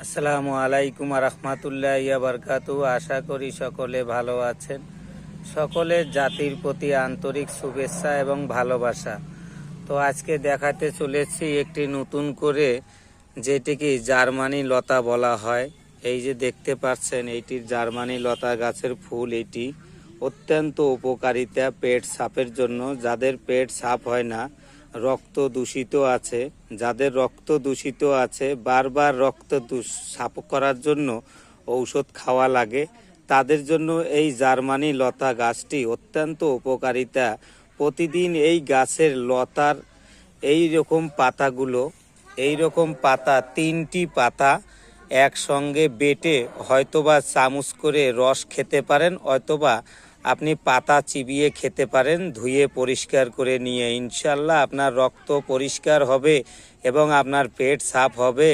আসসালামু আলাইকুম রহমতুল্লাহ বারকাতু। আশা করি সকলে ভালো আছেন। সকলের জাতির প্রতি আন্তরিক শুভেচ্ছা এবং ভালোবাসা। তো আজকে দেখাতে চলেছি একটি নতুন করে, যেটিকে জার্মানি লতা বলা হয়। এই যে দেখতে পাচ্ছেন, এইটির জার্মানি লতা গাছের ফুল। এটি অত্যন্ত উপকারিতা পেট সাফের জন্য। যাদের পেট সাফ হয় না, রক্ত দূষিত আছে, যাদের রক্ত দূষিত আছে, বারবার রক্ত সাফ করার জন্য ঔষধ খাওয়া লাগে, তাদের জন্য এই জার্মানি লতা গাছটি অত্যন্ত উপকারিতা। প্রতিদিন এই গাছের লতার এই রকম পাতাগুলো, এই রকম পাতা, 3টি পাতা একসঙ্গে বেটে হয়তোবা চামচ করে রস খেতে পারেন, অথবা আপনি পাতা চিবিয়ে খেতে পারেন। ধুয়ে পরিষ্কার করে নিয়ে ইনশাল্লাহ আপনার রক্ত পরিষ্কার হবে এবং আপনার পেট সাফ হবে।